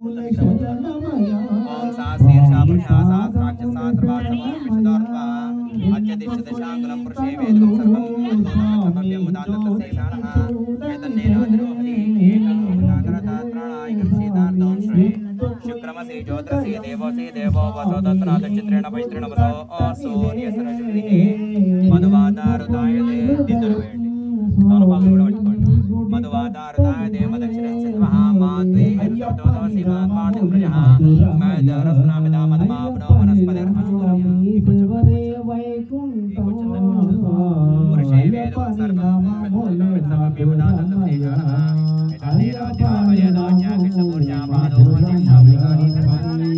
ओम सा शीर्षा पुरुषा सहस्राक्षसा सर्वात्सर्वा अच्यतिष्ठदशाङ्गुलं पुरुषे वेदं सर्वं तोदमक्षतव्यं मुदान्ततस्यैषाणः एतन्नेनाद्रोहति एतन्नागरतात्राणाय कृषितार्दं श्री शुक्रमसि ज्योतिषि देवो वसो तत्रादचित्रेण वैत्रेण वसो सूर्यसरस्वतिः मधुवातारुतायते दितुर्वेण्डि తోనపాలు కూడా పట్టుకోండి మధువాతారుతాయ దేవదక్షిణస్య మహామాత్రే యజ్ఞోతో శివాన్ పాండిం ప్రజః మేదరస్నామిదా మధుమాప్నో వనస్పతిర్హస్తోయం పురుషే వేదం సర్వం సమపివుదాతస్యేషాః ఎతన్నేరాజ్యమావయదాజ్ఞా కృష్ణపూర్ణా పాదో వందిష్యామికాని సమానాని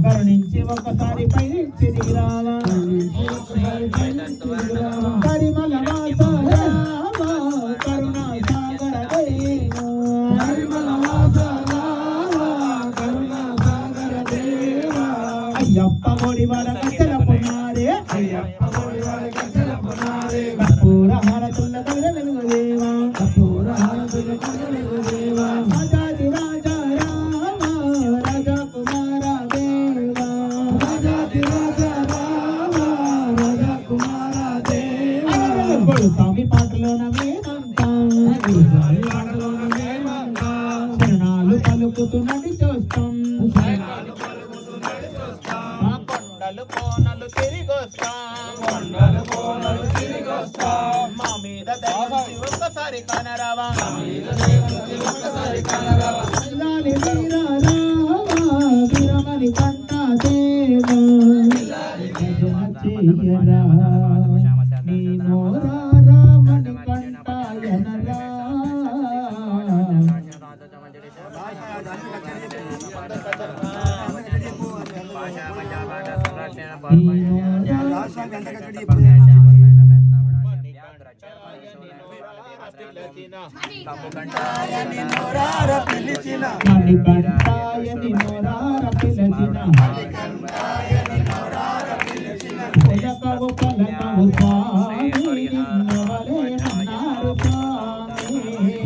కరుణించి ఒకసారి పై తిరిగి రావా పరిమళ కరుణా సాగర అయ్యప్ప గోడి వాడ కచ్చల పొన్నారే అయ్యప్ప గోడి వాడ కచ్చల పొన్నారే కపూర హారతుల్ల కవిల వెలుగు దేవా కపూర హారతుల్ల కవిల వెలుగు దేవా రాజాది రాజా రామ రాజా కుమార దేవా రాజాది రాజా రామ రాజా కుమార దేవా స్వామి పాటలోన వేదంతా స్వామి పాటలోన వేదంతా శరణాలు పలుకుతున్నది చూస్తాం కొండలు కోనలు తిరిగొస్తాం మా మీద దయచి ఒక్కసారి కనరావా వీరమణి కంట దేవా నీ నోరా రామణి కంటాయనరా మణికంఠాయని నోరార పిలిచిన పలకవు పలకవు స్వామి నిన్నవలే అన్నారు స్వామి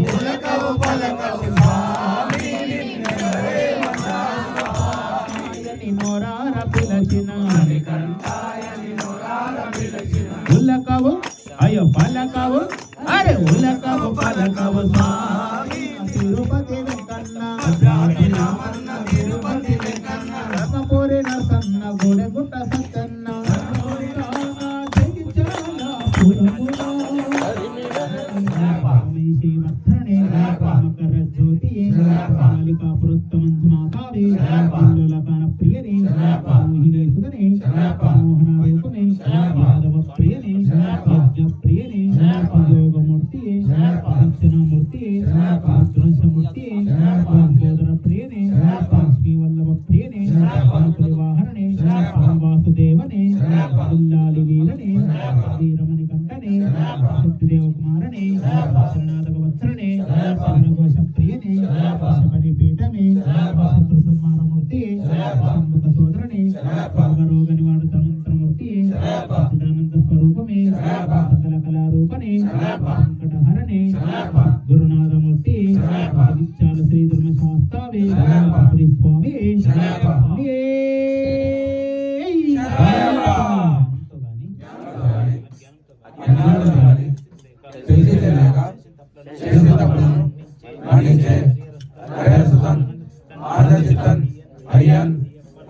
పలకవు పలకవు స్వామి నిన్నవలే అన్నారు స్వామి నోరార పిలిచిన మణికంఠాయని నోరార పిలిచిన ఉలకవు అయ్యో పలకవు అరే ఉలకవు పలకవు స్వామి తిరుపతి వెంకన్న తిరుపతి వెంకన్న రమపూరి నరసన్న గుడగుట్ట సత్తన్న శ్రీవర్ధనే మకర జ్యోతి కాళికా పురస్తమంజమాతారి కాన ప్రియనే మోహిని సుధనే మోహన రూపనే యాదవ ప్రియనే యజ్ఞ ప్రియనే యోగమూర్తియే దక్షిణామూర్తియే వీరనే వీరమణి కంటనే శక్తిదేవ కుమారనే శరణాథక వత్సరనే శరణఘోష ప్రియనే శబరి పీఠమే శత్రు సంహారమూర్తి షణ్ముఖ సోదరనే రోగ నివారణ ధన్వంతరమూర్తి సచిదానంద స్వరూపమే సకల కళారూపనే సంకటహరణే గురునాథమూర్తి విచాల శ్రీ ధర్మశాస్త్రావే శ్రీ స్వామి స్వామియే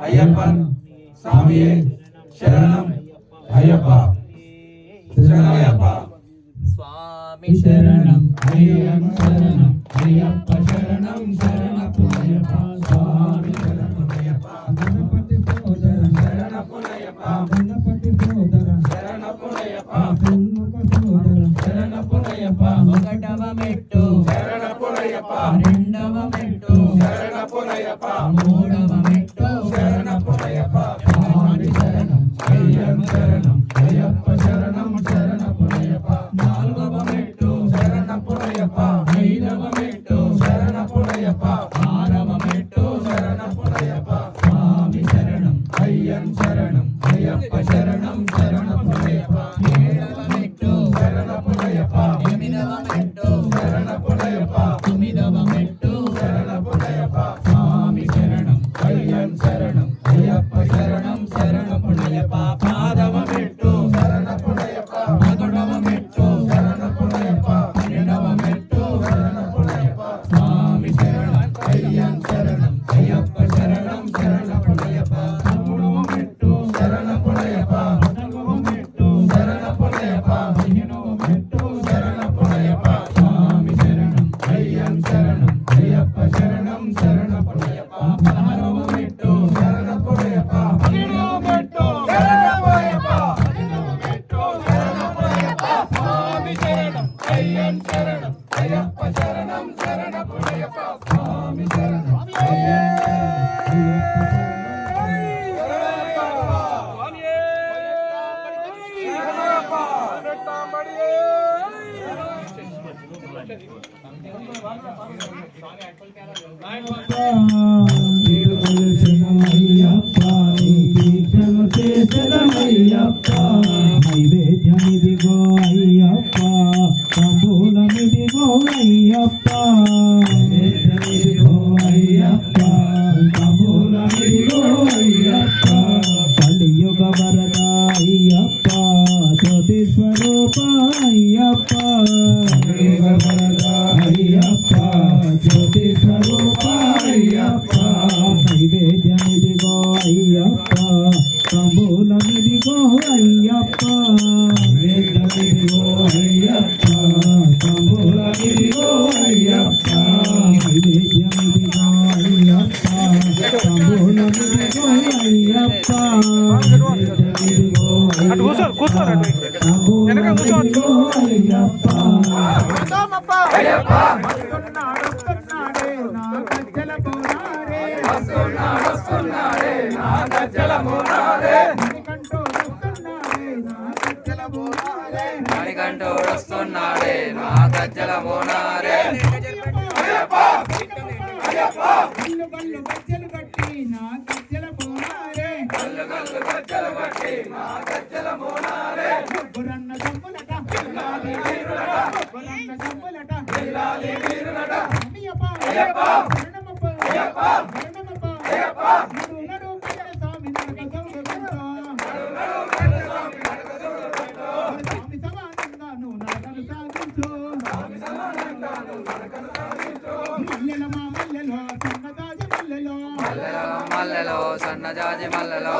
అయ్యప్పన్ స్వామియే శరణం అయ్యప్ప శరణయ్యప్ప స్వామి శరణం అయ్యప్ప శరణం అయ్యప్ప శరణం శరణపు అయ్యప్ప స్వామి శరణం అయ్యప్ప గణపతి సోదర శరణపు అయ్యప్ప గణపతి సోదర శరణపు అయ్యప్ప షణ్ముఖ సోదర శరణపు అయ్యప్ప ఒకటవ మెట్టు శరణపు అయ్యప్ప రెండవ మెట్టు శరణపు అయ్యప్ప మూడవ మెట్టు శరణపు అయ్యప్ప స్వామి శరణం అయ్యప్ప శరణం అయ్యప్ప శరణం శరణపు అయ్యప్ప నాలుగవ మెట్టు శరణపు అయ్యప్ప ఐదవ మెట్టు శరణపు అయ్యప్ప ఆరవ మెట్టు శరణపు అయ్యప్ప స్వామి శరణం అయ్యన్ శరణం అయ్యప్ప శరణం శరణపు అయ్యప్ప ఏడవ మెట్టు శరణపు అయ్యప్ప ఎనిమిదవ మెట్టు శరణపు అయ్యప్ప తొమ్మిదవ మెట్టు శరణపు అయ్యప్ప స్వామి శరణం అయ్యన్ శరణం అయ్యప్ప శరణం శరణపు అయ్యప్ప పాదవ మెట్టు శరణపు అయ్యప్ప 11వ మెట్టు శరణపు అయ్యప్ప 12వ మెట్టు శరణపు అయ్యప్ప స్వామి శరణం అయ్యన్ శరణం అయ్యప్ప శరణం శరణపు అయ్యప్ప 3వ మెట్టు శరణపు అయ్యప్ప 4వ మెట్టు శరణపు అయ్యప్ప 15వ మెట్టు శరణపు అయ్యప్ప స్వామి శరణం అయ్యన్ శరణం అయ్యప్ప శరణం శరణపు అయ్యప్ప 16వ మెట్టు శరణపు అయ్యప్ప 17వ మెట్టు శరణపు అయ్యప్ప 18వ మెట్టు శరణపు అయ్యప్ప స్వామి శరణం అయ్యన్ శరణం అయ్యప్ప శరణం శరణపు అయ్యప్ప స్వామి శరణం నైవేద్యమిదిగో అయ్యప్ప తంబూలమిదిగో అయ్యప్ప నైవేద్యమిదిగో అయ్యప్ప తంబూలమిదిగో అయ్యప్ప కలియుగ వరద అయ్యప్ప జ్యోతి స్వరూప అయ్యప్ప కలియుగ వరద అయ్యప్ప జ్యోతి స్వరూప అయ్యప్ప నైవేద్యమిదిగో అయ్యప్ప తంబూలమిదిగో అయ్యప్ప నైవేద్యమిదిగో అయ్యప్ప తంబూలమిదిగో అయ్యప్ప నైవేద్యమిదిగో అయ్యప్ప తంబూలమిదిగో అయ్యప్ప నైవేద్యమిదిగో తంబూలమిదిగో అయ్యప్ప వస్తున్నాడే నా గజ్జల మోనారే మణికంఠుడు వస్తున్నాడే నా గజ్జల మోనారే అయ్యప్ప అయ్యప్ప గల్లు గల్లు గజ్జలు కట్టి నా గజ్జల మోనారే గల్లు గల్లు గజ్జలు కట్టి నా గజ్జల మోనారే గురన్న జంబులట వీరాలి వీరులట గురన్న జంబులట వీరాలి వీరులట అయ్యప్ప అయ్యప్ప శరణమప్ప అయ్యప్ప శరణమప్ప అయ్యప్ప నడు నడు కజల స్వామి నడక దౌడకుంటో స్వామి సమానంగా నువ్వు నడకలు సాగించు మల్లెల మా మల్లెలో సన్నజాజి మల్లెలో మల్లెలో సన్నజాజి మల్లెలో